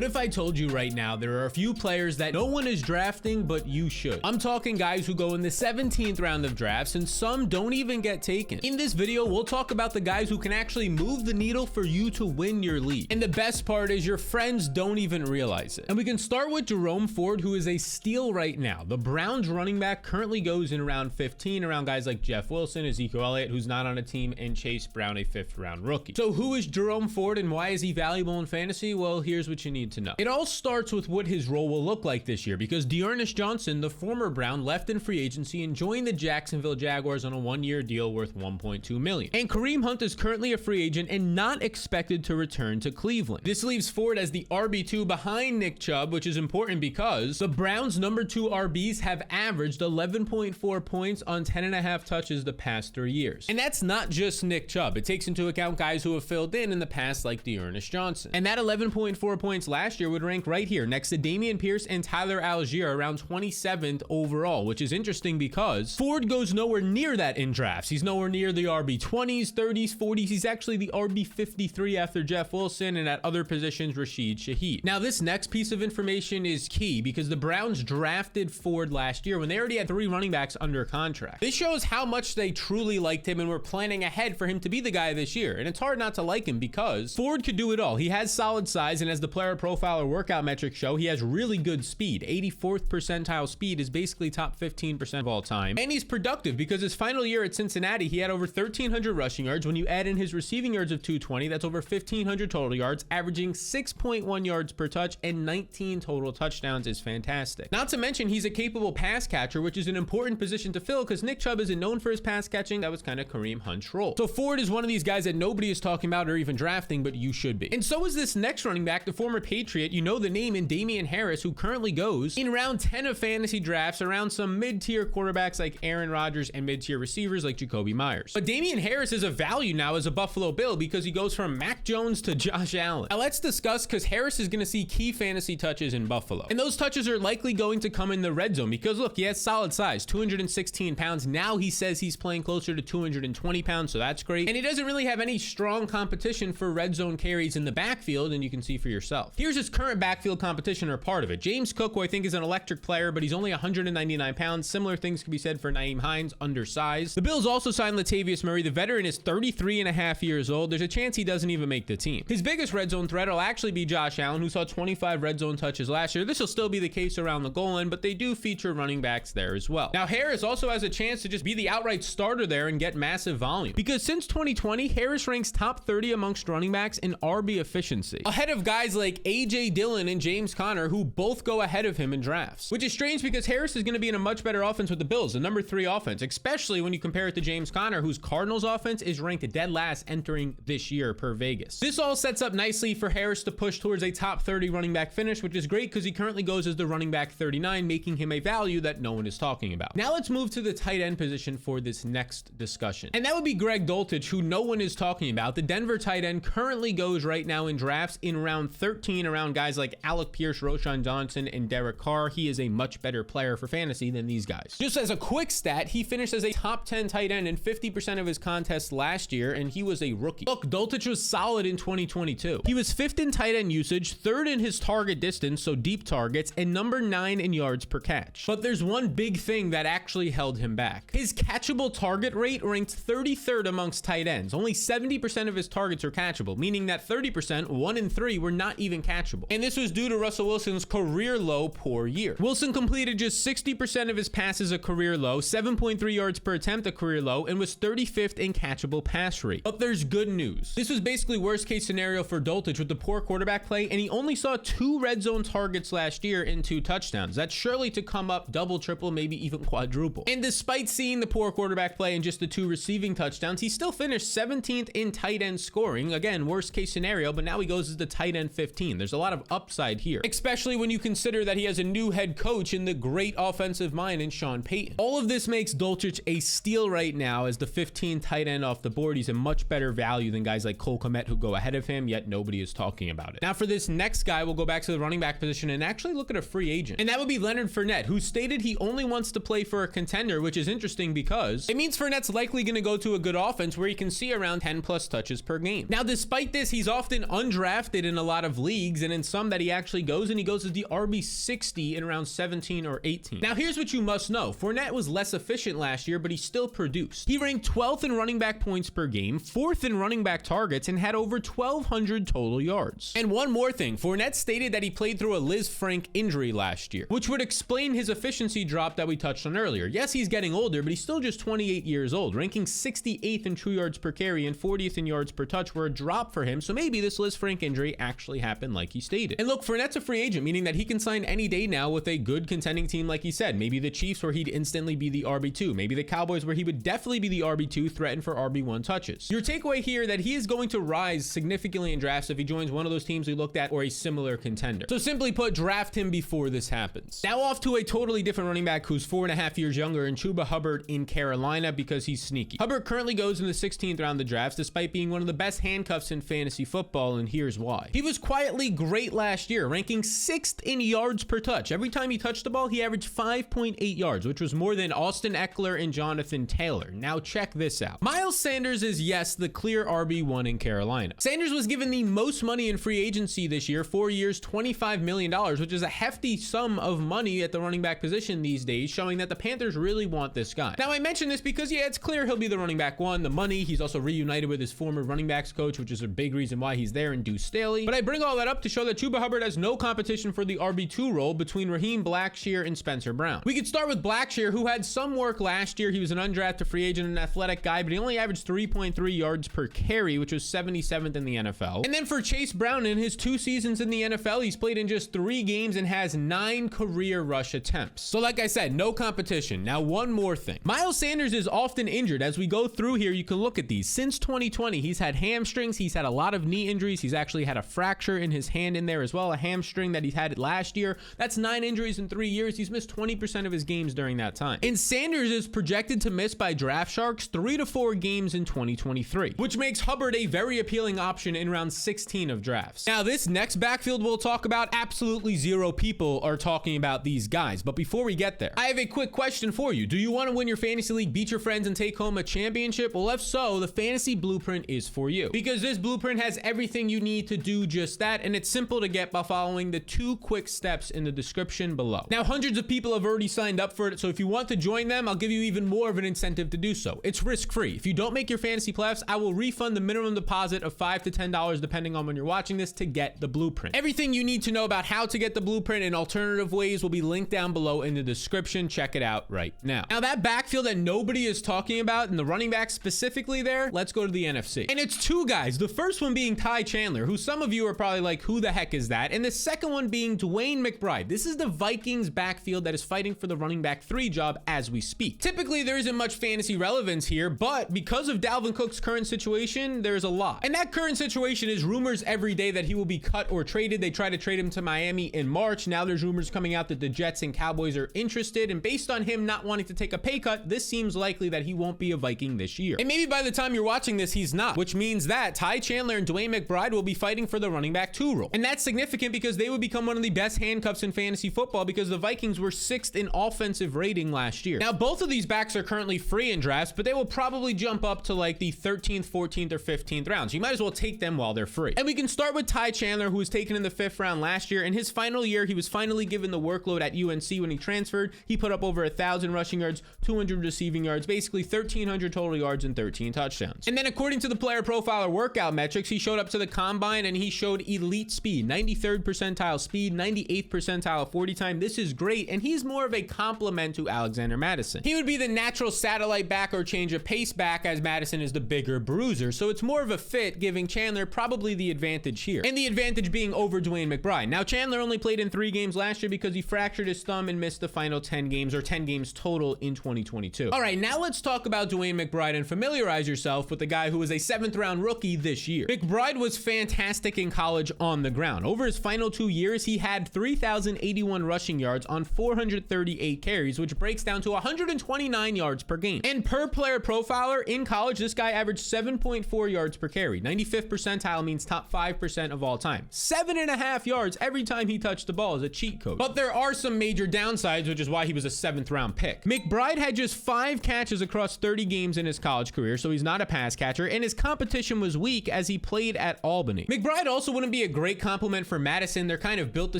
What if I told you right now there are a few players that no one is drafting, but you should? I'm talking guys who go in the 17th round of drafts, and some don't even get taken. In this video, we'll talk about the guys who can actually move the needle for you to win your league. And the best part is your friends don't even realize it. And we can start with Jerome Ford, who is a steal right now. The Browns running back currently goes in round 15 around guys like Jeff Wilson, Ezekiel Elliott, who's not on a team, and Chase Brown, a 5th round rookie. So who is Jerome Ford and why is he valuable in fantasy? Well, here's what you need to know. It all starts with what his role will look like this year, because D'Ernest Johnson, the former Brown, left in free agency and joined the Jacksonville Jaguars on a 1-year deal worth $1.2 million. And Kareem Hunt is currently a free agent and not expected to return to Cleveland. This leaves Ford as the RB2 behind Nick Chubb, which is important because the Browns' number 2 RBs have averaged 11.4 points on 10.5 touches the past 3 years. And that's not just Nick Chubb. It takes into account guys who have filled in the past like D'Ernest Johnson. And that 11.4 points last year would rank right here next to Dameon Pierce and Tyler Algier around 27th overall, which is interesting because Ford goes nowhere near that in drafts. He's nowhere near the RB 20s, 30s, 40s. He's actually the RB 53 after Jeff Wilson, and at other positions, Rashid Shaheed. Now, this next piece of information is key because the Browns drafted Ford last year when they already had 3 running backs under contract. This shows how much they truly liked him and were planning ahead for him to be the guy this year. And it's hard not to like him because Ford could do it all. He has solid size, and as the player profile or workout metrics show, he has really good speed. 84th percentile speed is basically top 15% of all time. And he's productive because his final year at Cincinnati, he had over 1,300 rushing yards. When you add in his receiving yards of 220, that's over 1,500 total yards, averaging 6.1 yards per touch and 19 total touchdowns is fantastic. Not to mention, he's a capable pass catcher, which is an important position to fill because Nick Chubb isn't known for his pass catching. That was kind of Kareem Hunt's role. So Ford is one of these guys that nobody is talking about or even drafting, but you should be. And so is this next running back, the former Patriot, you know the name, in Damien Harris, who currently goes in round 10 of fantasy drafts around some mid-tier quarterbacks like Aaron Rodgers and mid-tier receivers like Jacoby Myers. But Damien Harris is a value now as a Buffalo Bill because he goes from Mac Jones to Josh Allen. Now let's discuss, because Harris is going to see key fantasy touches in Buffalo. And those touches are likely going to come in the red zone because look, he has solid size, 216 pounds. Now he says he's playing closer to 220 pounds, so that's great. And he doesn't really have any strong competition for red zone carries in the backfield, and you can see for yourself. Here's his current backfield competition, or part of it. James Cook, who I think is an electric player, but he's only 199 pounds. Similar things can be said for Nyheim Hines, undersized. The Bills also signed Latavius Murray. The veteran is 33 and a half years old. There's a chance he doesn't even make the team. His biggest red zone threat will actually be Josh Allen, who saw 25 red zone touches last year. This will still be the case around the goal line, but they do feature running backs there as well. Now, Harris also has a chance to just be the outright starter there and get massive volume, because since 2020, Harris ranks top 30 amongst running backs in RB efficiency, ahead of guys like AJ Dillon and James Conner, who both go ahead of him in drafts, which is strange because Harris is going to be in a much better offense with the Bills, the number 3 offense, especially when you compare it to James Conner, whose Cardinals offense is ranked dead last entering this year per Vegas. This all sets up nicely for Harris to push towards a top 30 running back finish, which is great because he currently goes as the running back 39, making him a value that no one is talking about. Now let's move to the tight end position for this next discussion, and that would be Greg Dulcich, who no one is talking about. The Denver tight end currently goes right now in drafts in round 13 around guys like Alec Pierce, Roschon Johnson, and Derek Carr. He is a much better player for fantasy than these guys. Just as a quick stat, he finished as a top 10 tight end in 50% of his contests last year, and he was a rookie. Look, Dulcich was solid in 2022. He was 5th in tight end usage, 3rd in his target distance, so deep targets, and number 9 in yards per catch. But there's one big thing that actually held him back. His catchable target rate ranked 33rd amongst tight ends. Only 70% of his targets are catchable, meaning that 30%, 1 in 3, were not even catchable. And this was due to Russell Wilson's career low poor year. Wilson completed just 60% of his passes a career low, 7.3 yards per attempt a career low, and was 35th in catchable pass rate. But there's good news. This was basically worst case scenario for Dulcich with the poor quarterback play, and he only saw 2 red zone targets last year and 2 touchdowns. That's surely to come up double, triple, maybe even quadruple. And despite seeing the poor quarterback play and just the 2 receiving touchdowns, he still finished 17th in tight end scoring. Again, worst case scenario, but now he goes as the tight end 15. There's a lot of upside here, especially when you consider that he has a new head coach in the great offensive mind in Sean Payton. All of this makes Dulcich a steal right now as the 15th tight end off the board. He's a much better value than guys like Cole Kmet, who go ahead of him, yet nobody is talking about it. Now for this next guy, we'll go back to the running back position and actually look at a free agent, and that would be Leonard Fournette, who stated he only wants to play for a contender, which is interesting because it means Fournette's likely going to go to a good offense where he can see around 10 plus touches per game. Now, despite this, he's often undrafted in a lot of leagues, leagues and in some that he actually goes, and he goes as the RB60 in around 17 or 18. Now here's what you must know. Fournette was less efficient last year, but he still produced. He ranked 12th in running back points per game, 4th in running back targets, and had over 1,200 total yards. And one more thing, Fournette stated that he played through a Liz Frank injury last year, which would explain his efficiency drop that we touched on earlier. Yes, he's getting older, but he's still just 28 years old. Ranking 68th in true yards per carry and 40th in yards per touch were a drop for him, so maybe this Liz Frank injury actually happened like he stated. And look, Fournette's a free agent, meaning that he can sign any day now with a good contending team like he said. Maybe the Chiefs where he'd instantly be the RB2. Maybe the Cowboys where he would definitely be the RB2, threatened for RB1 touches. Your takeaway here that he is going to rise significantly in drafts if he joins one of those teams we looked at or a similar contender. So simply put, draft him before this happens. Now off to a totally different running back who's 4.5 years younger, and Chuba Hubbard in Carolina, because he's sneaky. Hubbard currently goes in the 16th round of the drafts despite being one of the best handcuffs in fantasy football, and here's why. He was quietly great last year, ranking 6th in yards per touch. Every time he touched the ball, he averaged 5.8 yards, which was more than Austin Eckler and Jonathan Taylor. Now check this out. Miles Sanders is, yes, the clear RB1 in Carolina. Sanders was given the most money in free agency this year, 4 years, $25 million, which is a hefty sum of money at the running back position these days, showing that the Panthers really want this guy. Now I mention this because, yeah, it's clear he'll be the running back one, the money. He's also reunited with his former running backs coach, which is a big reason why he's there in Deuce Staley. But I bring all that up to show that Chuba Hubbard has no competition for the RB2 role between Raheem Blackshear and Spencer Brown. We could start with Blackshear, who had some work last year. He was an undrafted free agent, an athletic guy, but he only averaged 3.3 yards per carry, which was 77th in the NFL. And then for Chase Brown, in his 2 seasons in the NFL, he's played in just 3 games and has 9 career rush attempts. So like I said, no competition. Now one more thing. Miles Sanders is often injured. As we go through here, you can look at these. Since 2020, he's had hamstrings, he's had a lot of knee injuries, he's actually had a fracture in his hand in there as well, a hamstring that he had last year. That's 9 injuries in 3 years. He's missed 20% of his games during that time. And Sanders is projected to miss by Draft Sharks 3 to 4 games in 2023, which makes Hubbard a very appealing option in round 16 of drafts. Now this next backfield we'll talk about, absolutely zero people are talking about these guys. But before we get there, I have a quick question for you. Do you want to win your fantasy league, beat your friends, and take home a championship? Well, if so, the fantasy blueprint is for you, because this blueprint has everything you need to do just that, and it's simple to get by following the 2 quick steps in the description below. Now, hundreds of people have already signed up for it, so if you want to join them, I'll give you even more of an incentive to do so. It's risk-free. If you don't make your fantasy playoffs, I will refund the minimum deposit of $5 to $10 depending on when you're watching this to get the blueprint. Everything you need to know about how to get the blueprint and alternative ways will be linked down below in the description. Check it out right now. Now that backfield that nobody is talking about, and the running back specifically there, let's go to the NFC. And it's 2 guys. The first one being Ty Chandler, who some of you are probably like, who the heck is that? And the second one being Dwayne McBride. This is the Vikings backfield that is fighting for the running back 3 job as we speak. Typically, there isn't much fantasy relevance here, but because of Dalvin Cook's current situation, there's a lot. And that current situation is rumors every day that he will be cut or traded. They tried to trade him to Miami in March. Now there's rumors coming out that the Jets and Cowboys are interested, and based on him not wanting to take a pay cut, this seems likely that he won't be a Viking this year. And maybe by the time you're watching this, he's not, which means that Ty Chandler and Dwayne McBride will be fighting for the running back 2 role. And that's significant because they would become one of the best handcuffs in fantasy football, because the Vikings were 6th in offensive rating last year. Now, both of these backs are currently free in drafts, but they will probably jump up to like the 13th, 14th, or 15th rounds. You might as well take them while they're free. And we can start with Ty Chandler, who was taken in the 5th round last year. In his final year, he was finally given the workload at UNC when he transferred. He put up over 1,000 rushing yards, 200 receiving yards, basically 1,300 total yards and 13 touchdowns. And then according to the player profiler workout metrics, he showed up to the combine and he showed elite speed, 93rd percentile speed, 98th percentile 40 time. This is great, and he's more of a complement to Alexander Mattison. He would be the natural satellite back or change of pace back, as Mattison is the bigger bruiser, so it's more of a fit, giving Chandler probably the advantage here, and the advantage being over Dwayne McBride. Now Chandler only played in 3 games last year because he fractured his thumb and missed the final 10 games, or 10 games total in 2022. All right, now let's talk about Dwayne McBride and familiarize yourself with the guy who was a 7th round rookie this year. McBride was fantastic in college on the ground. Over his final 2 years, he had 3,081 rushing yards on 438 carries, which breaks down to 129 yards per game. And per player profiler in college, this guy averaged 7.4 yards per carry. 95th percentile means top 5% of all time. 7.5 yards every time he touched the ball is a cheat code. But there are some major downsides, which is why he was a 7th round pick. McBride had just 5 catches across 30 games in his college career, so he's not a pass catcher, and his competition was weak as he played at Albany. McBride also wouldn't be a great compliment for Madison. They're kind of built the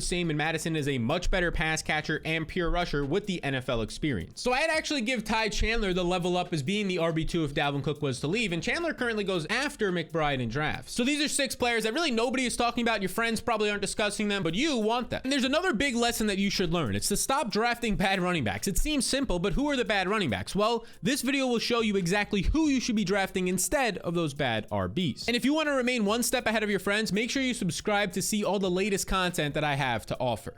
same, and Madison is a much better pass catcher and pure rusher with the NFL experience. So I'd actually give Ty Chandler the level up as being the RB2 if Dalvin Cook was to leave, and Chandler currently goes after McBride in drafts. So these are 6 players that really nobody is talking about. Your friends probably aren't discussing them, but you want them. And there's another big lesson that you should learn. It's to stop drafting bad running backs. It seems simple, but who are the bad running backs? Well, this video will show you exactly who you should be drafting instead of those bad RBs. And if you want to remain one step ahead of your friends, make sure you subscribe to see all the latest content that I have to offer.